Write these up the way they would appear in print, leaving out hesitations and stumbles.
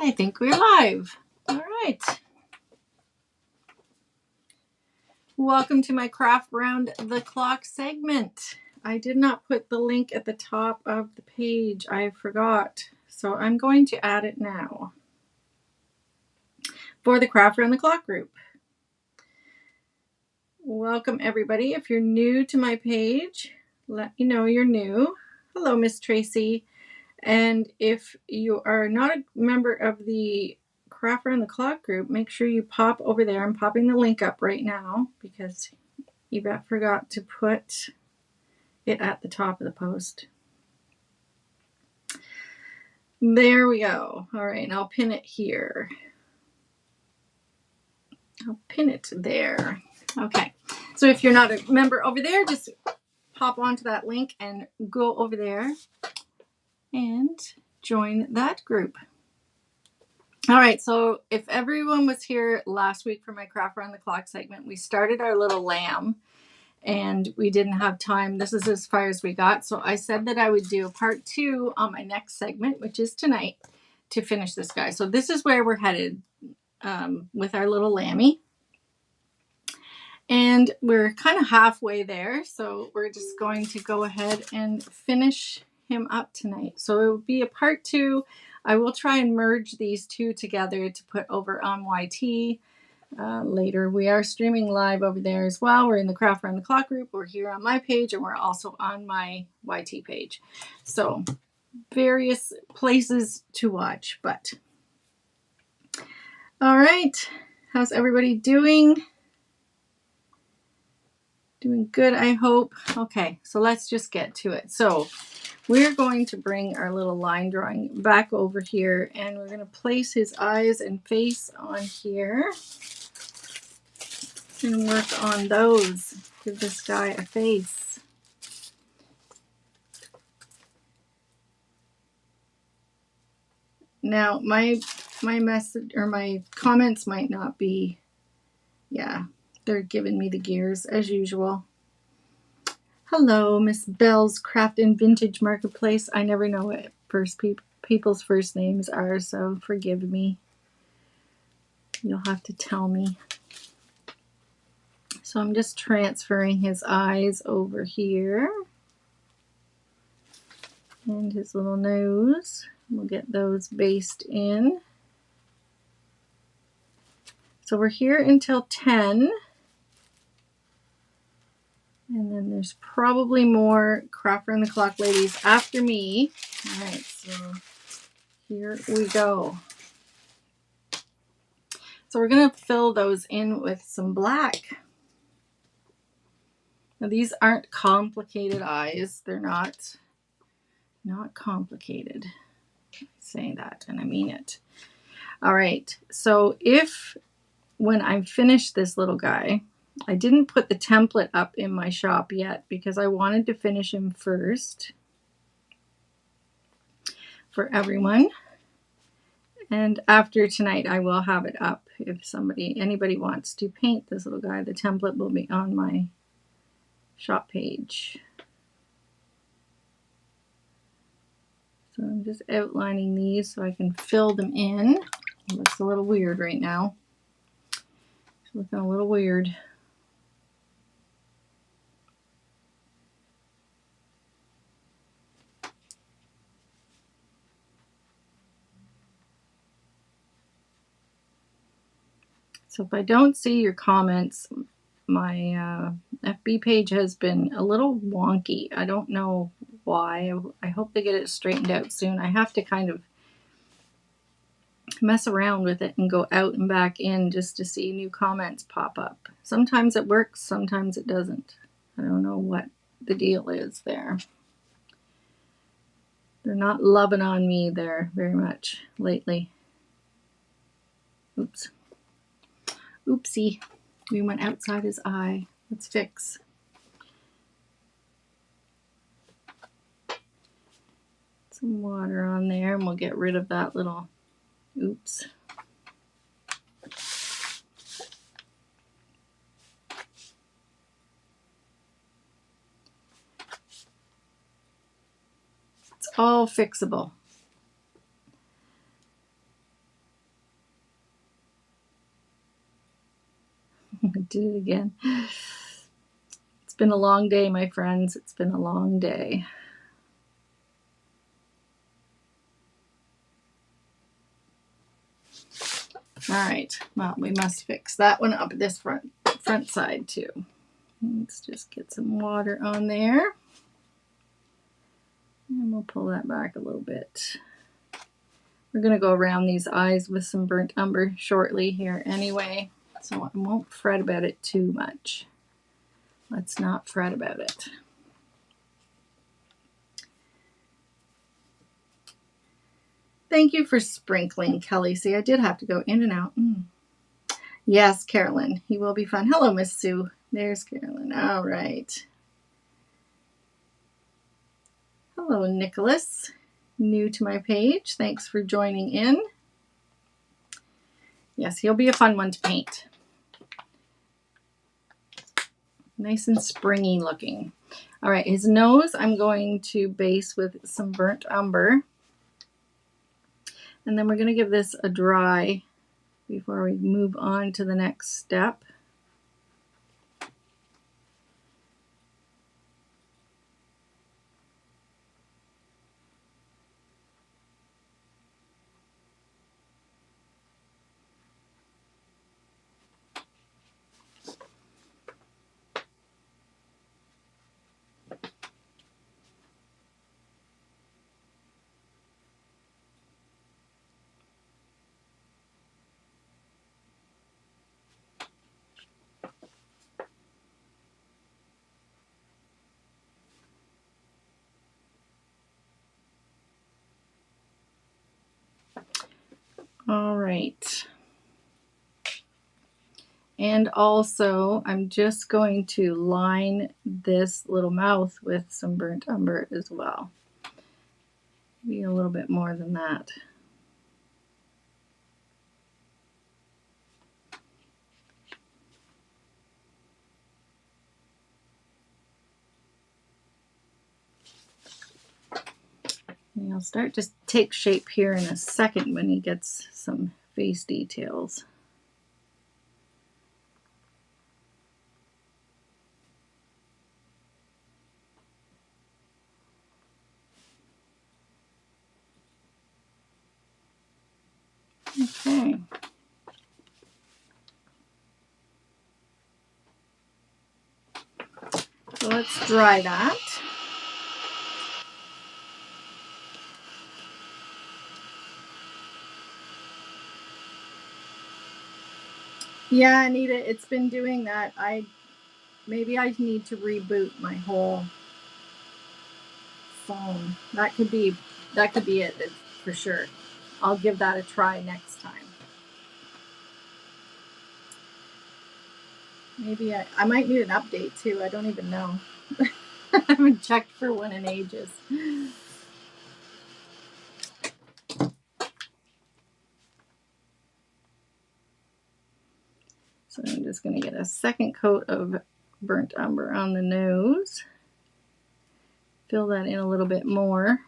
I think we're live. All right. Welcome to my craft round the clock segment. I did not put the link at the top of the page. I forgot. So I'm going to add it now for the craft round the clock group. Welcome everybody. If you're new to my page, let me know you're new. Hello, Miss Tracy. And if you are not a member of the Craft Around the Clock group, make sure you pop over there. I'm popping the link up right now because Yvette forgot to put it at the top of the post. There we go. All right, and I'll pin it here. I'll pin it there. Okay, so if you're not a member over there, just pop onto that link and go over there and join that group. All right, so if everyone was here last week for my Craft Around the Clock segment, we started our little lamb and we didn't have time. This is as far as we got. So I said that I would do a part 2 on my next segment, which is tonight, to finish this guy. So this is where we're headed with our little lammy. And we're kind of halfway there. So we're just going to go ahead and finish him up tonight. So it will be a part 2. I will try and merge these two together to put over on YT later. We are streaming live over there as well. We're in the Craft Around the Clock group. We're here on my page and we're also on my YT page. So various places to watch, but all right. How's everybody doing? Doing good, I hope. Okay, so let's just get to it. So we're going to bring our little line drawing back over here and we're going to place his eyes and face on here and work on those. Give this guy a face. Now, my message or my comments might not be, yeah, they're giving me the gears as usual. Hello, Miss Bell's Craft and Vintage Marketplace. I never know what people's first names are, so forgive me. You'll have to tell me. So I'm just transferring his eyes over here. And his little nose. We'll get those based in. So we're here until 10. And then there's probably more Craft Around the Clock ladies after me. All right, so here we go. So we're going to fill those in with some black. Now these aren't complicated eyes. They're not complicated. I say that and I mean it. All right, so if when I finish this little guy, I didn't put the template up in my shop yet because I wanted to finish him first for everyone. And after tonight, I will have it up. If anybody wants to paint this little guy, the template will be on my shop page. So I'm just outlining these so I can fill them in. It looks a little weird right now. It's looking a little weird. So if I don't see your comments, my FB page has been a little wonky. I don't know why. I hope they get it straightened out soon. I have to kind of mess around with it and go out and back in just to see new comments pop up. Sometimes it works, sometimes it doesn't. I don't know what the deal is there. They're not loving on me there very much lately. Oops. Oopsie. We went outside his eye. Let's fix. Some water on there and we'll get rid of that little oops. It's all fixable. did it again. It's been a long day, my friends. It's been a long day. All right, well, we must fix that one up this front side too. Let's just get some water on there. And we'll pull that back a little bit. We're going to go around these eyes with some burnt umber shortly here anyway, so I won't fret about it too much. Let's not fret about it. Thank you for sprinkling, Kelly. See, I did have to go in and out. Yes, Carolyn, he will be fun. Hello, Miss Sue. There's Carolyn. All right. Hello, Nicholas. New to my page. Thanks for joining in. Yes, he'll be a fun one to paint. Nice and springy looking. All right, his nose I'm going to base with some burnt umber. And then we're going to give this a dry before we move on to the next step. All right. And also, I'm just going to line this little mouth with some burnt umber as well. Maybe a little bit more than that. And he'll start to take shape here in a second when he gets some face details. Okay. So let's dry that. Yeah, Anita, it's been doing that. Maybe I need to reboot my whole phone. That could be it for sure. I'll give that a try next time. Maybe I might need an update too. I don't even know. I haven't checked for one in ages. So I'm just going to get a second coat of burnt umber on the nose. Fill that in a little bit more.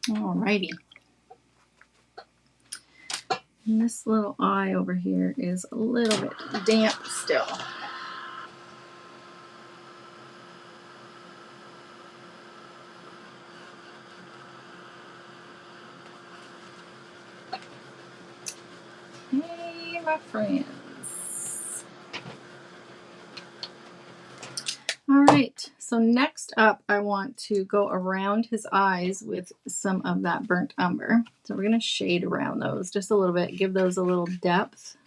Alrighty. And this little eye over here is a little bit damp still. Hey, my friends. All right, so next up, I want to go around his eyes with some of that burnt umber. So we're going to shade around those just a little bit, give those a little depth.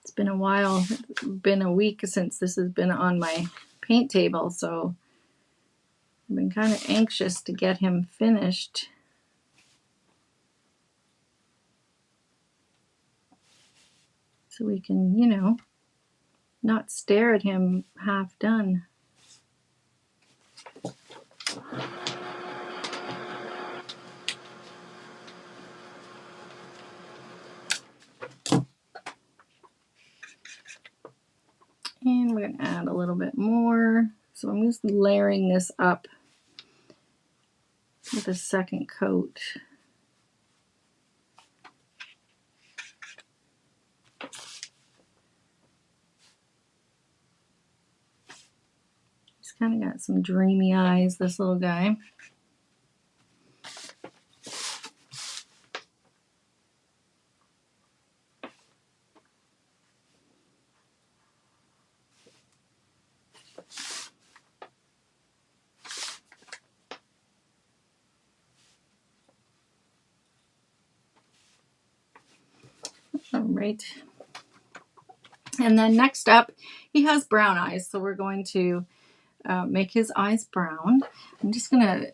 It's been a while, been a week since this has been on my paint table, so I've been kind of anxious to get him finished. so we can, you know, not stare at him half done. And we're going to add a little bit more. So I'm just layering this up with a second coat. He's kind of got some dreamy eyes, this little guy. All right. And then next up, he has brown eyes. So we're going to make his eyes brown. I'm just going to,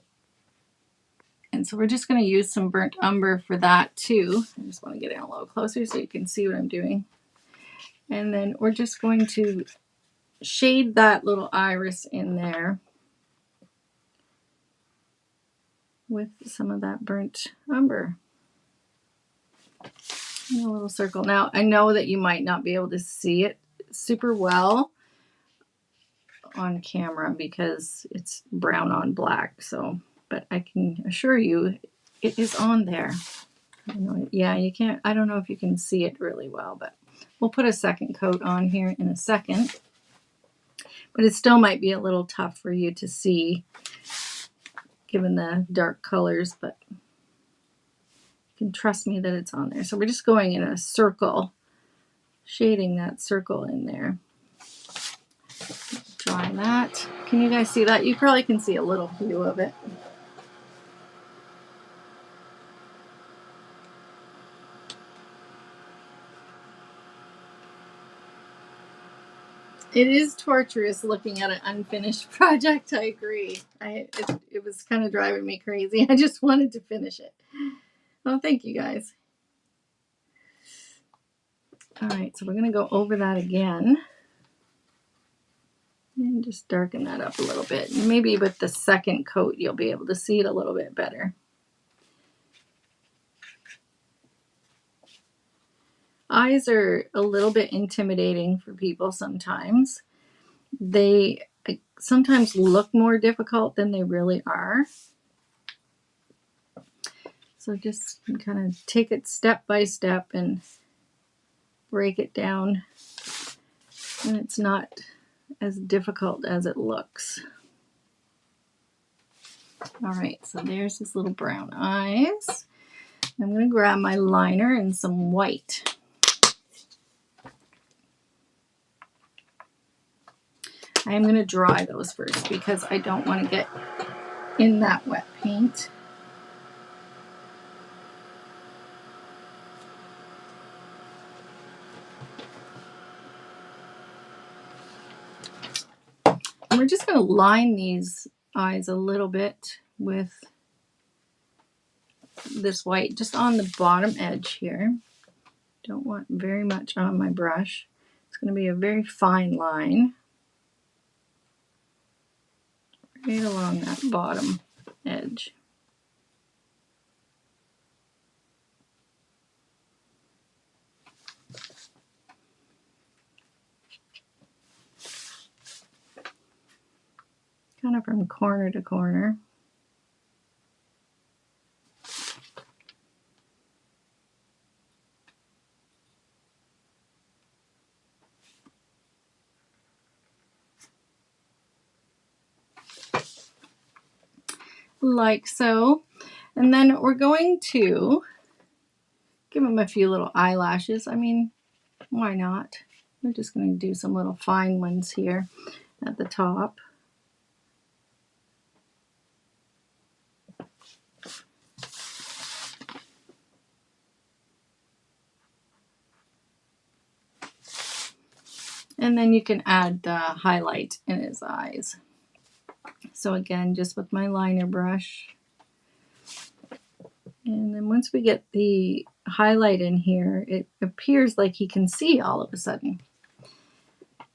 and so we're just going to use some burnt umber for that too. I just want to get in a little closer so you can see what I'm doing. And then we're just going to shade that little iris in there with some of that burnt umber. In a little circle. Now, I know that you might not be able to see it super well on camera because it's brown on black. So, but I can assure you it is on there. Yeah, you can't, I don't know if you can see it really well, but we'll put a second coat on here in a second. But it still might be a little tough for you to see given the dark colors, but you can trust me that it's on there. So we're just going in a circle, shading that circle in there. Dry that. Can you guys see that? You probably can see a little hue of it. It is torturous looking at an unfinished project. I agree. It was kind of driving me crazy. I just wanted to finish it. Oh, thank you guys. All right, so we're going to go over that again. And just darken that up a little bit. Maybe with the second coat, you'll be able to see it a little bit better. Eyes are a little bit intimidating for people sometimes. They sometimes look more difficult than they really are. So just kind of take it step by step and break it down. And it's not as difficult as it looks. All right, so there's his little brown eyes. I'm going to grab my liner and some white. I am going to dry those first because I don't want to get in that wet paint. And we're just going to line these eyes a little bit with this white, just on the bottom edge here. Don't want very much on my brush. It's going to be a very fine line right along that bottom edge. Kind of from corner to corner. Like so. And then we're going to give him a few little eyelashes. I mean, why not? We're just going to do some little fine ones here at the top. And then you can add the highlight in his eyes. So again, just with my liner brush. And then once we get the highlight in here, it appears like he can see all of a sudden.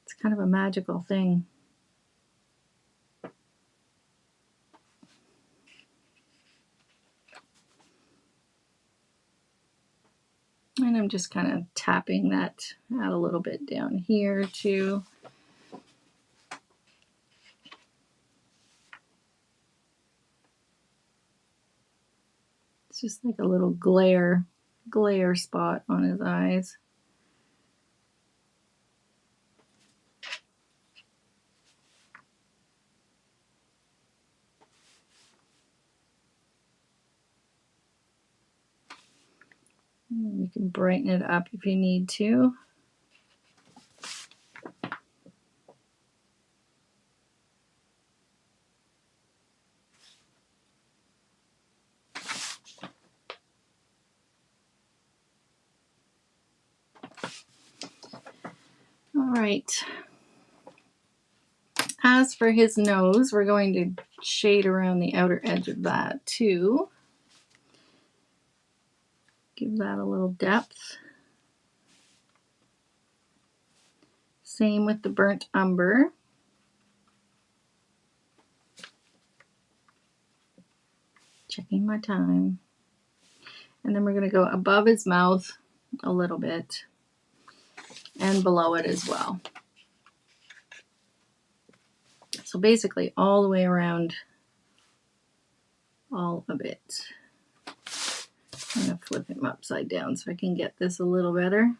It's kind of a magical thing. And I'm just kind of tapping that out a little bit down here too. It's just like a little glare spot on his eyes. You can brighten it up if you need to. All right. As for his nose, we're going to shade around the outer edge of that too. Give that a little depth. Same with the burnt umber. Checking my time. And then we're going to go above his mouth a little bit and below it as well. So basically all the way around all of it. I'm going to flip him upside down so I can get this a little better.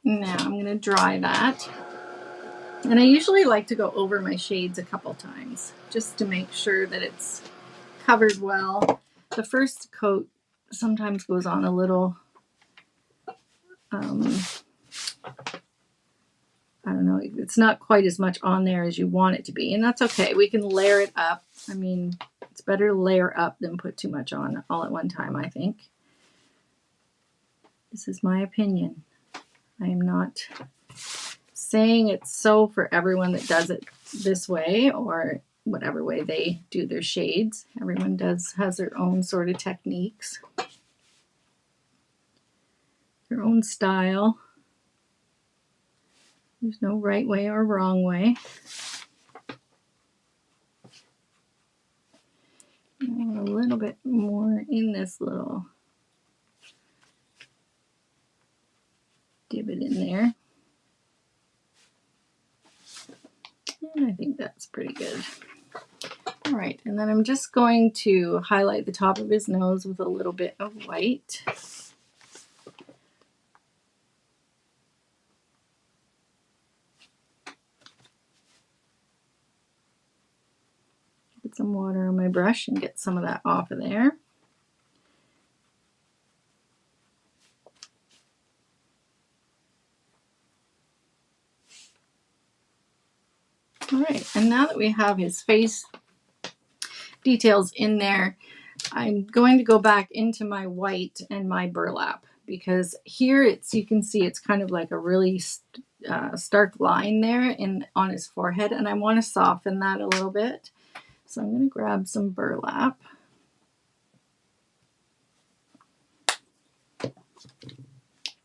Now I'm going to dry that. And I usually like to go over my shades a couple times just to make sure that it's covered well. The first coat sometimes goes on a little, I don't know, it's not quite as much on there as you want it to be, and that's okay. We can layer it up. I mean, it's better to layer up than put too much on all at one time, I think. This is my opinion. I am not saying it's so for everyone that does it this way or whatever way they do their shades. Everyone has their own sort of techniques, their own style. There's no right way or wrong way. I want a little bit more in this little divot in there. And I think that's pretty good. All right, and then I'm just going to highlight the top of his nose with a little bit of white. Get some water on my brush and get some of that off of there. All right, and now that we have his face details in there, I'm going to go back into my white and my burlap, because here you can see it's kind of like a really stark line there on his forehead, and I want to soften that a little bit. So I'm going to grab some burlap.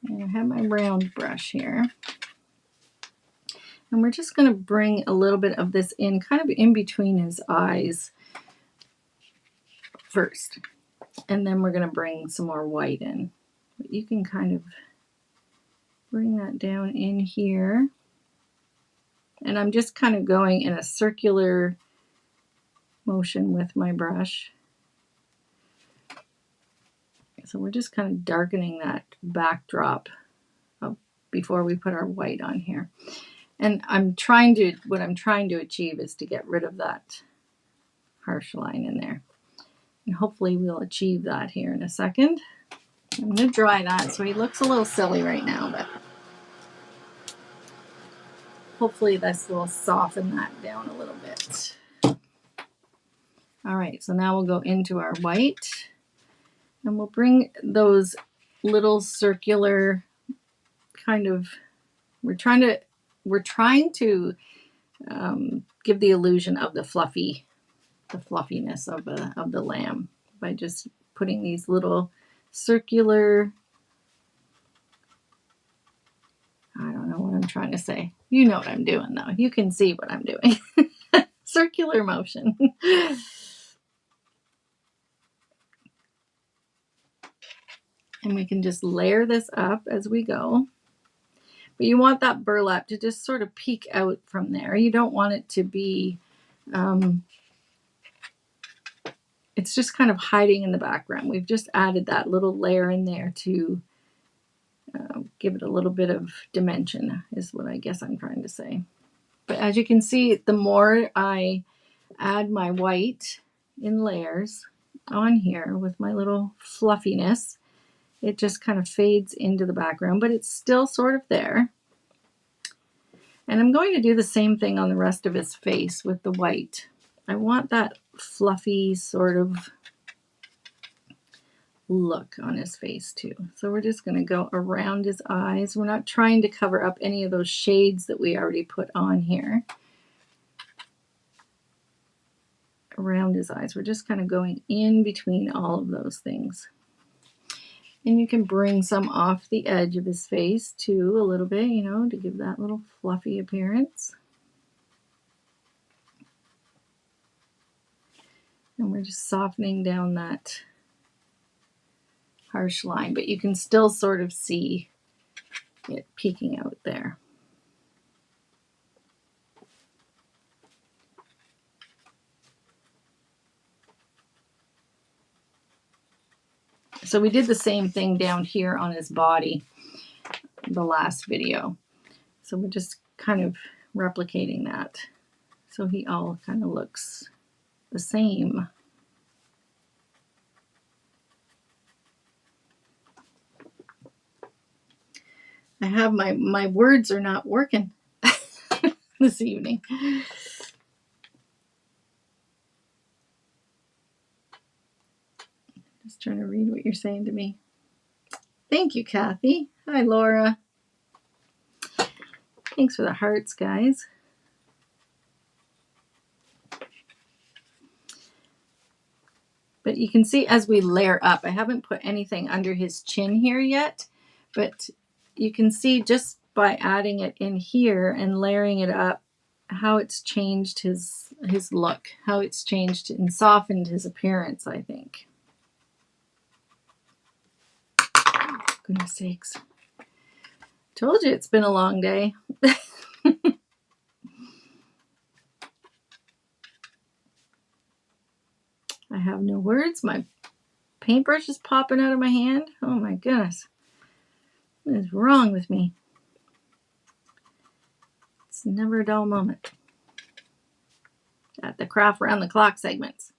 And I have my round brush here. And we're just going to bring a little bit of this in, kind of in between his eyes first. And then we're going to bring some more white in. But you can kind of bring that down in here. And I'm just kind of going in a circular motion with my brush. So we're just kind of darkening that backdrop before we put our white on here. And what I'm trying to achieve is to get rid of that harsh line in there. And hopefully we'll achieve that here in a second. I'm going to dry that so he looks a little silly right now, but hopefully this will soften that down a little bit. All right, so now we'll go into our white and we'll bring those little circular kind of, we're trying to give the illusion of the fluffiness of the lamb by just putting these little circular, I don't know what I'm trying to say. You know what I'm doing though. You can see what I'm doing. Circular motion. And we can just layer this up as we go. But you want that burlap to just sort of peek out from there. You don't want it to be, it's just kind of hiding in the background. We've just added that little layer in there to give it a little bit of dimension, is what I guess I'm trying to say. But as you can see, the more I add my white in layers on here with my little fluffiness, it just kind of fades into the background, but it's still sort of there. And I'm going to do the same thing on the rest of his face with the white. I want that fluffy sort of look on his face too. So we're just going to go around his eyes. We're not trying to cover up any of those shades that we already put on here. Around his eyes. We're just kind of going in between all of those things. And you can bring some off the edge of his face too, a little bit, you know, to give that little fluffy appearance. And we're just softening down that harsh line, but you can still sort of see it peeking out there. So we did the same thing down here on his body, the last video. So we're just kind of replicating that. So he all kind of looks the same. I have my words are not working this evening. Just trying to read what you're saying to me. Thank you, Kathy. Hi, Laura. Thanks for the hearts, guys. But you can see as we layer up, I haven't put anything under his chin here yet, but you can see just by adding it in here and layering it up, how it's changed his look, how it's changed and softened his appearance, I think. Goodness sakes. Told you it's been a long day. I have no words. My paintbrush is popping out of my hand. Oh my goodness. What is wrong with me? It's never a dull moment. At the craft round the clock segments.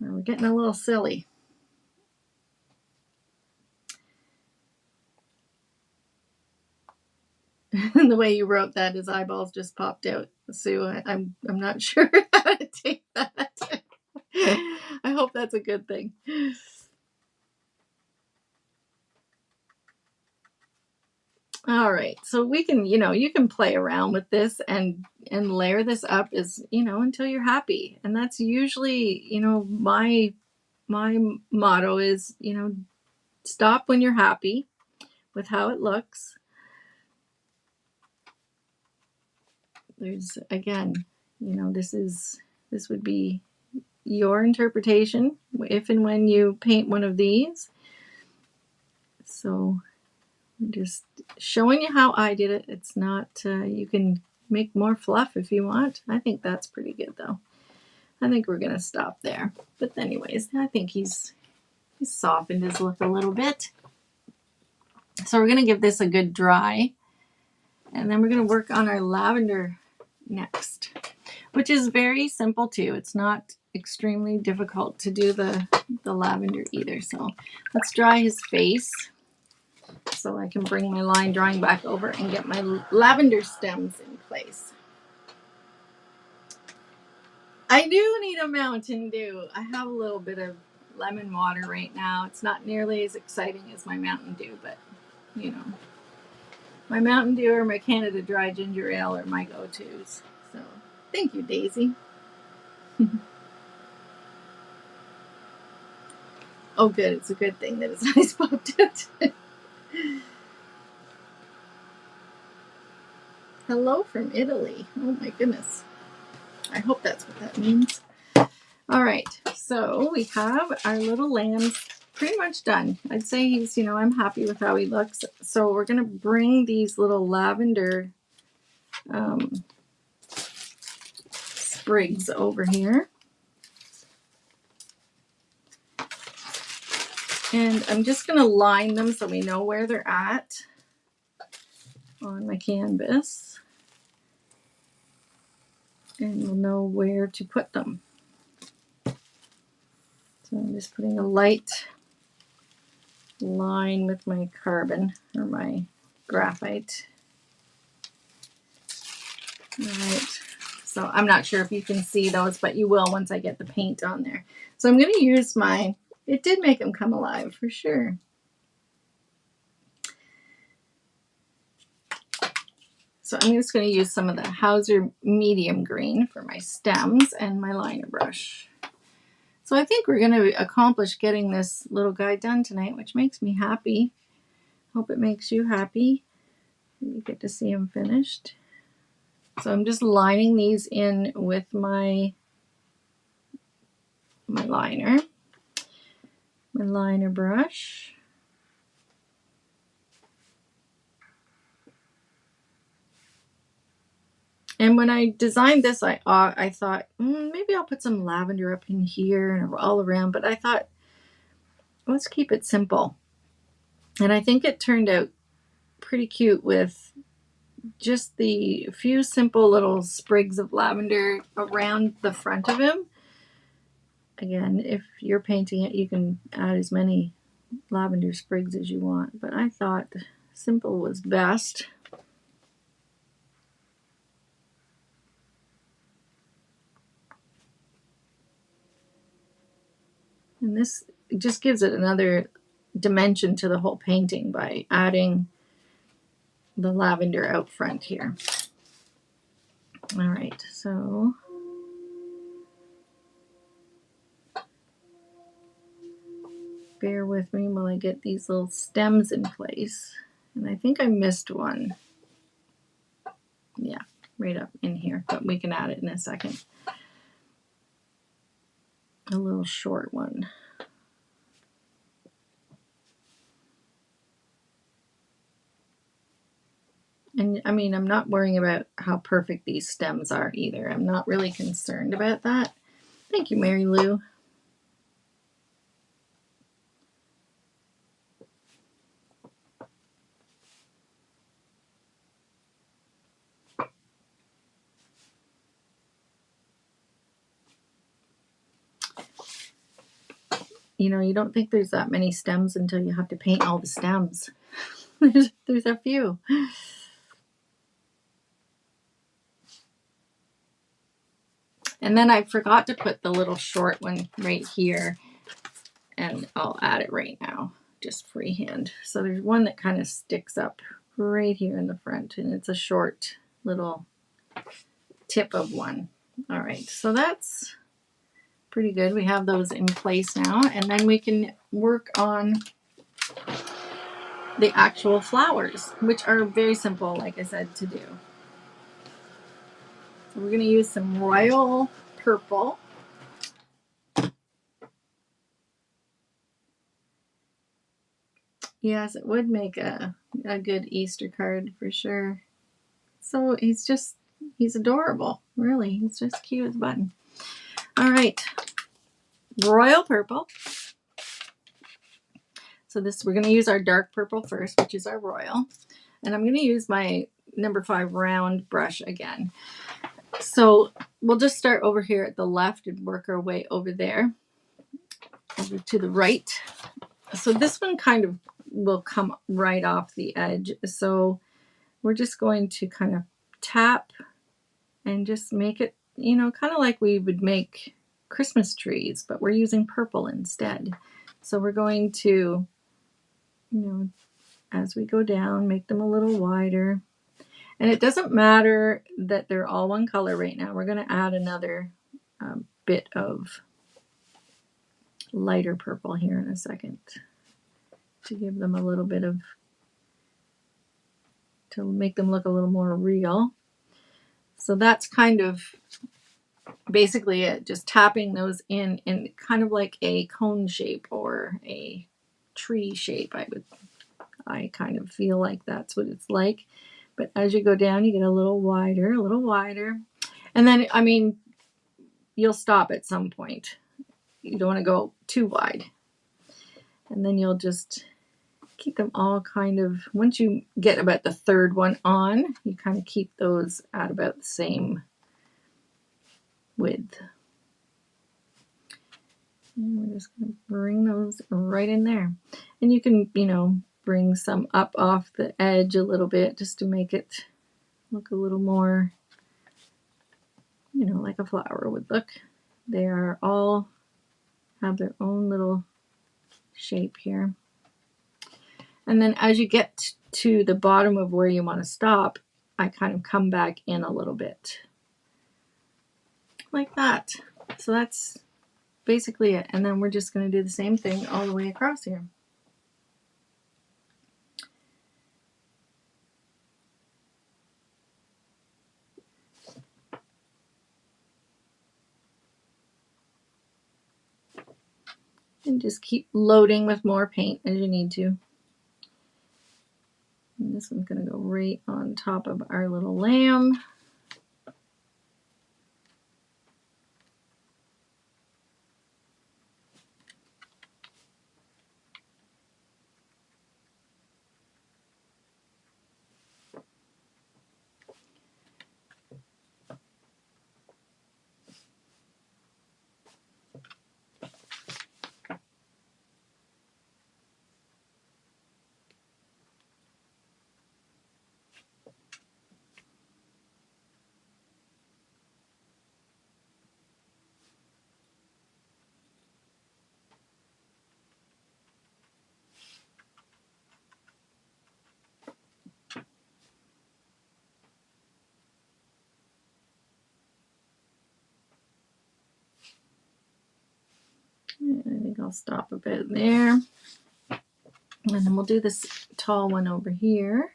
We're getting a little silly. The way you wrote that, his eyeballs just popped out. Sue, I'm not sure how to take that. I hope that's a good thing. All right, so we can, you can play around with this and layer this up as, until you're happy. And that's usually, my motto is, stop when you're happy with how it looks. There's, again, this would be your interpretation if and when you paint one of these. So I'm just showing you how I did it. It's not, you can make more fluff if you want. I think that's pretty good though. I think we're going to stop there. But anyways, I think he's softened his look a little bit. So we're going to give this a good dry. And then we're going to work on our lavender next. which is very simple too. It's not extremely difficult to do the lavender either. So let's dry his face so I can bring my line drawing back over and get my lavender stems in place. I do need a Mountain Dew. I have a little bit of lemon water right now. It's not nearly as exciting as my Mountain Dew, but you know, my Mountain Dew or my Canada Dry Ginger Ale are my go-tos. So thank you, Daisy. Oh, good. It's a good thing that his eyes popped out. Hello from Italy. Oh my goodness. I hope that's what that means. All right. So we have our little lamb pretty much done. I'd say he's, you know, I'm happy with how he looks. So we're going to bring these little lavender sprigs over here. And I'm just going to line them so we know where they're at on my canvas. And we'll know where to put them. So I'm just putting a light line with my carbon or my graphite. All right. So I'm not sure if you can see those, but you will once I get the paint on there. So I'm going to use my, it did make them come alive for sure. So I'm just going to use some of the Hauser medium green for my stems and my liner brush. So I think we're going to accomplish getting this little guy done tonight, which makes me happy. Hope it makes you happy. You get to see him finished. So I'm just lining these in with my liner brush. And when I designed this, I thought, maybe I'll put some lavender up in here and all around. But I thought, let's keep it simple. And I think it turned out pretty cute with just the few simple little sprigs of lavender around the front of him. Again, if you're painting it, you can add as many lavender sprigs as you want. But I thought simple was best. And this just gives it another dimension to the whole painting by adding the lavender out front here. All right, so bear with me while I get these little stems in place. And I think I missed one. Yeah, right up in here, but we can add it in a second. A little short one. And I mean, I'm not worrying about how perfect these stems are either. I'm not really concerned about that. Thank you, Mary Lou. You know, you don't think there's that many stems until you have to paint all the stems. There's a few. And then I forgot to put the little short one right here. And I'll add it right now, just freehand. So there's one that kind of sticks up right here in the front. And it's a short little tip of one. All right, so that's pretty good. We have those in place now. And then we can work on the actual flowers, which are very simple, like I said, to do. So we're going to use some royal purple. Yes, it would make a good Easter card for sure. So he's adorable, really. He's just cute as a button. All right, royal purple. So we're going to use our dark purple first, which is our royal. And I'm going to use my number 5 round brush again. So we'll just start over here at the left and work our way over there, over to the right. So this one kind of will come right off the edge. So we're just going to kind of tap and just make it, you know, kind of like we would make Christmas trees, but we're using purple instead. So we're going to, you know, as we go down, make them a little wider. And it doesn't matter that they're all one color right now. We're going to add another bit of lighter purple here in a second to give them a little bit of, to make them look a little more real. So that's kind of basically it, just tapping those in kind of like a cone shape or a tree shape. I kind of feel like that's what it's like. But as you go down, you get a little wider, a little wider. And then, I mean, you'll stop at some point. You don't want to go too wide. And then you'll just keep them all kind of, once you get about the third one on, you kind of keep those at about the same width. And we're just going to bring those right in there. And you can, you know, bring some up off the edge a little bit just to make it look a little more, you know, like a flower would look. They are all have their own little shape here. And then as you get to the bottom of where you want to stop, I kind of come back in a little bit. Like that. So that's basically it. And then we're just going to do the same thing all the way across here. And just keep loading with more paint as you need to. And this one's going to go right on top of our little lamb. And I think I'll stop about there. And then we'll do this tall one over here.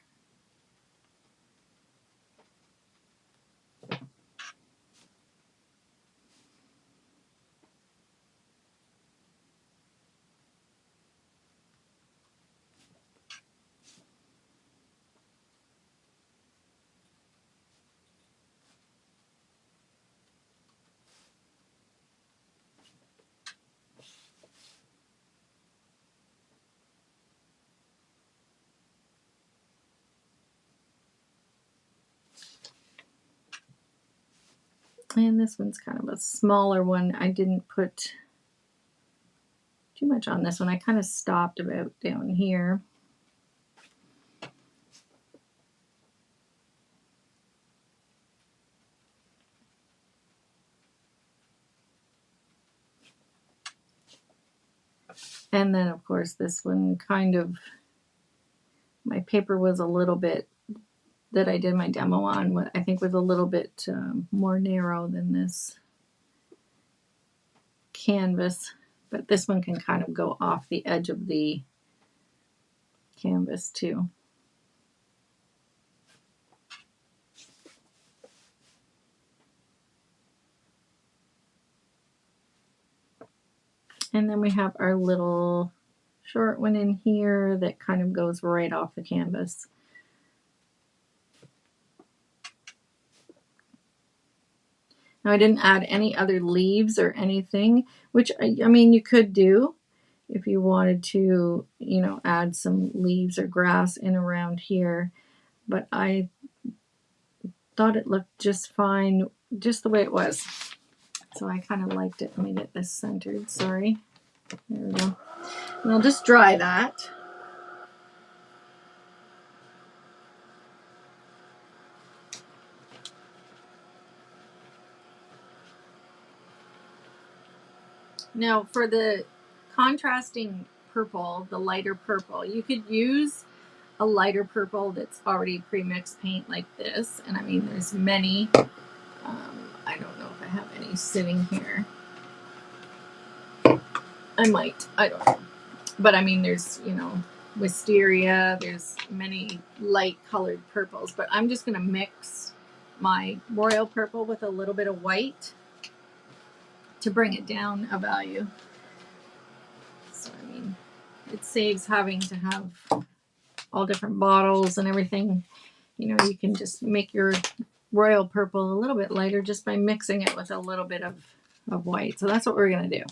And this one's kind of a smaller one. I didn't put too much on this one. I kind of stopped about down here. And then, of course, this one kind of, my paper was a little bit, that I did my demo on, what I think was a little bit more narrow than this canvas. But this one can kind of go off the edge of the canvas too. And then we have our little short one in here that kind of goes right off the canvas. Now I didn't add any other leaves or anything, which I mean you could do if you wanted to, you know, add some leaves or grass in around here. But I thought it looked just fine just the way it was. So I kind of liked it. Let me get this centered. Sorry. There we go. And I'll just dry that. Now for the contrasting purple, the lighter purple, you could use a lighter purple that's already pre-mixed paint like this. And I mean, there's many. I don't know if I have any sitting here. I might. I don't know. But I mean, there's, you know, wisteria. There's many light colored purples. But I'm just going to mix my royal purple with a little bit of white to bring it down a value. So, I mean, it saves having to have all different bottles and everything. You know, you can just make your royal purple a little bit lighter just by mixing it with a little bit of white. So that's what we're going to do.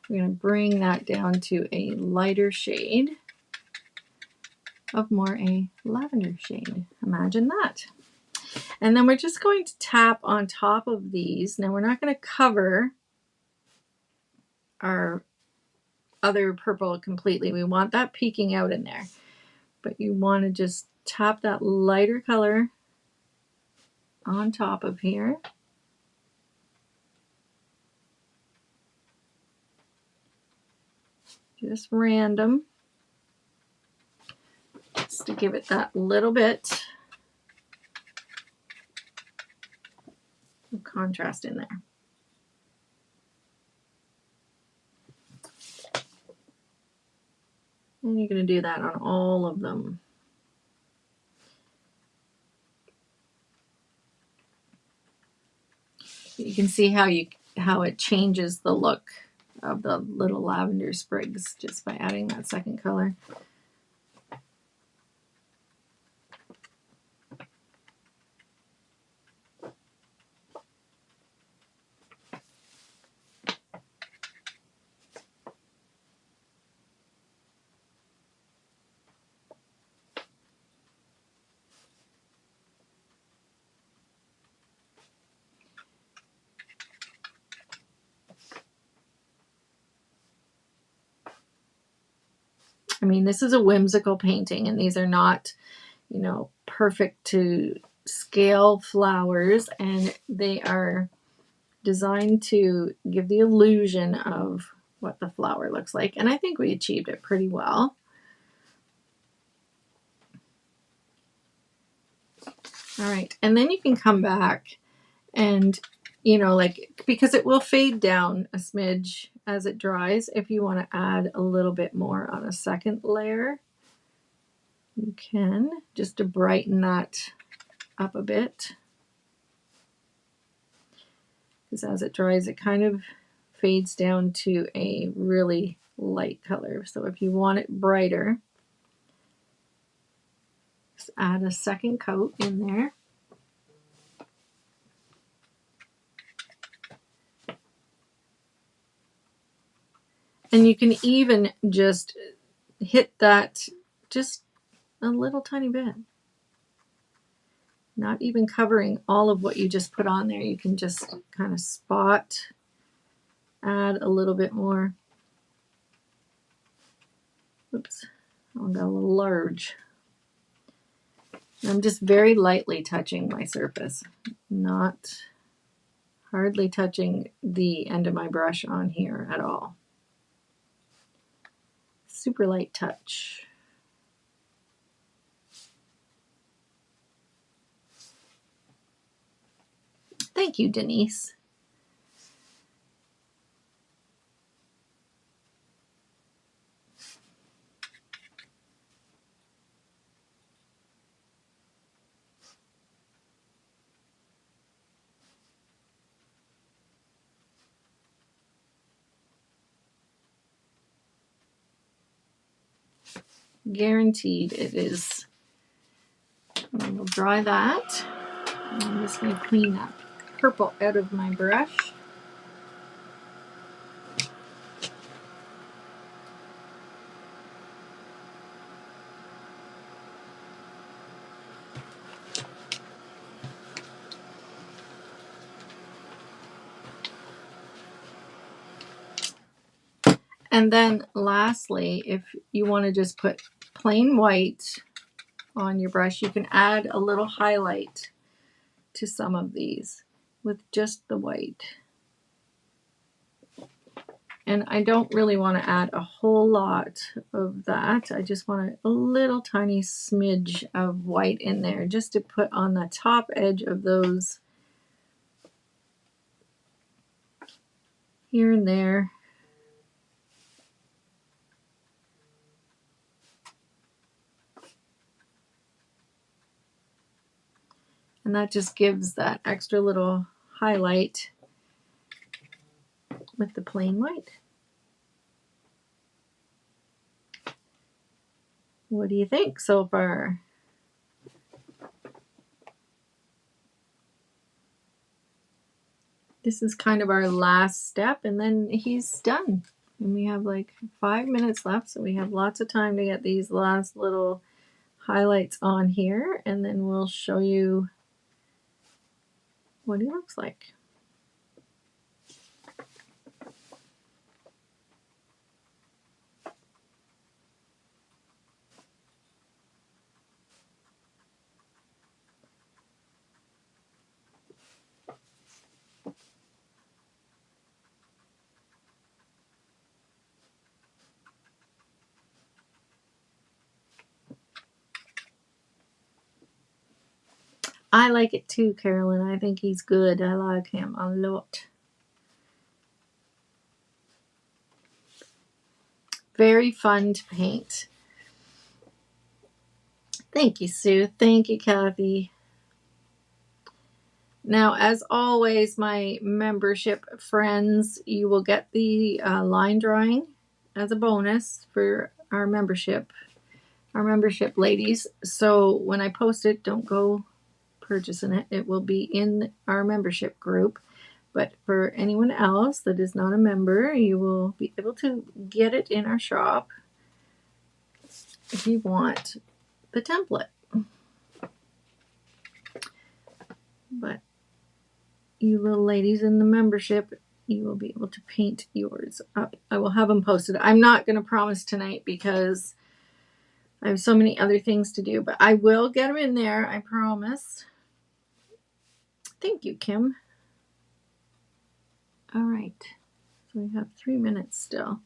We're going to bring that down to a lighter shade of more a lavender shade. Imagine that. And then we're just going to tap on top of these. Now we're not going to cover our other purple completely. We want that peeking out in there. But you want to just tap that lighter color on top of here. Just random. Just to give it that little bit of contrast in there. And you're going to do that on all of them. You can see how it changes the look of the little lavender sprigs just by adding that second color. I mean, this is a whimsical painting, and these are not, you know, perfect to scale flowers, and they are designed to give the illusion of what the flower looks like. And I think we achieved it pretty well. All right, and then you can come back and, you know, like, because it will fade down a smidge as it dries. If you want to add a little bit more on a second layer, you can, just to brighten that up a bit. Because as it dries, it kind of fades down to a really light color. So if you want it brighter, just add a second coat in there. And you can even just hit that just a little tiny bit. Not even covering all of what you just put on there. You can just kind of spot, add a little bit more. Oops, I got a little large. I'm just very lightly touching my surface, not hardly touching the end of my brush on here at all. Super light touch. Thank you, Denise. Guaranteed it is. And we'll dry that. I'm just going to clean that purple out of my brush. And then lastly, if you want to just put plain white on your brush, you can add a little highlight to some of these with just the white. And I don't really want to add a whole lot of that. I just want a little tiny smidge of white in there just to put on the top edge of those here and there. And that just gives that extra little highlight with the plain white. What do you think so far? This is kind of our last step, and then he's done. And we have like 5 minutes left, so we have lots of time to get these last little highlights on here, and then we'll show you what he looks like. I like it too, Carolyn. I think he's good. I like him a lot. Very fun to paint. Thank you, Sue. Thank you, Kathy. Now, as always, my membership friends, you will get the line drawing as a bonus for our membership ladies. So when I post it, don't go purchasing it. It will be in our membership group. But for anyone else that is not a member, you will be able to get it in our shop if you want the template. But you little ladies in the membership, you will be able to paint yours up. I will have them posted. I'm not going to promise tonight because I have so many other things to do, but I will get them in there, I promise. Thank you, Kim. All right. So we have 3 minutes still.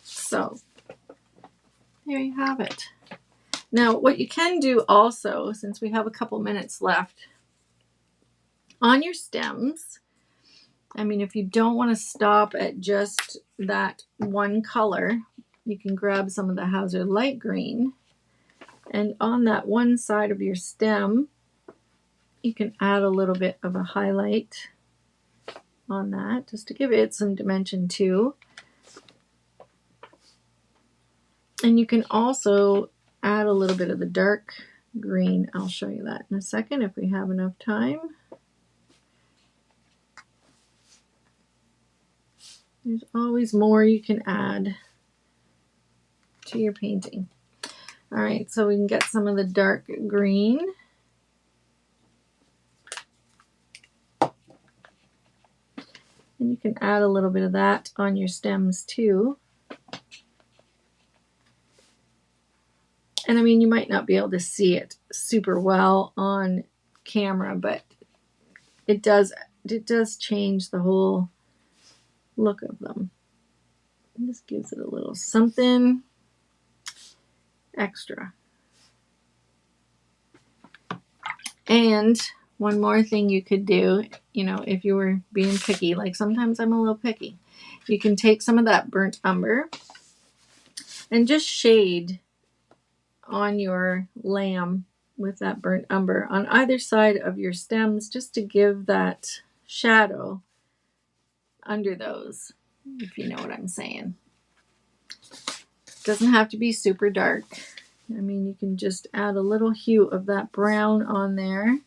So there you have it. Now, what you can do also, since we have a couple minutes left, on your stems, I mean, if you don't want to stop at just that one color, you can grab some of the Hauser light green, and on that one side of your stem, you can add a little bit of a highlight on that, just to give it some dimension too. And you can also add a little bit of the dark green. I'll show you that in a second if we have enough time. There's always more you can add to your painting. All right, so we can get some of the dark green. And you can add a little bit of that on your stems too. And I mean, you might not be able to see it super well on camera, but it does change the whole look of them. It just gives it a little something extra. And one more thing you could do, you know, if you were being picky, like sometimes I'm a little picky, you can take some of that burnt umber and just shade on your lamb with that burnt umber on either side of your stems, just to give that shadow under those, if you know what I'm saying. It doesn't have to be super dark. I mean, you can just add a little hue of that brown on there,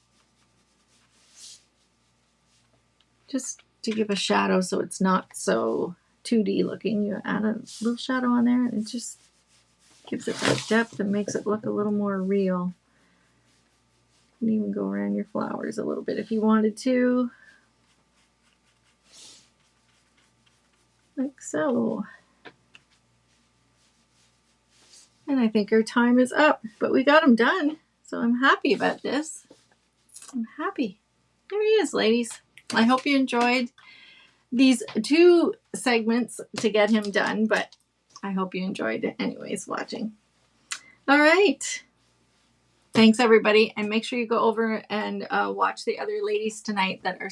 just to give a shadow so it's not so 2D looking. You add a little shadow on there and it just gives it that depth and makes it look a little more real. You can even go around your flowers a little bit if you wanted to. Like so. And I think our time is up, but we got him done. So I'm happy about this. I'm happy. There he is, ladies. I hope you enjoyed these 2 segments to get him done, but I hope you enjoyed it anyways watching. All right. Thanks, everybody. And make sure you go over and watch the other ladies tonight that are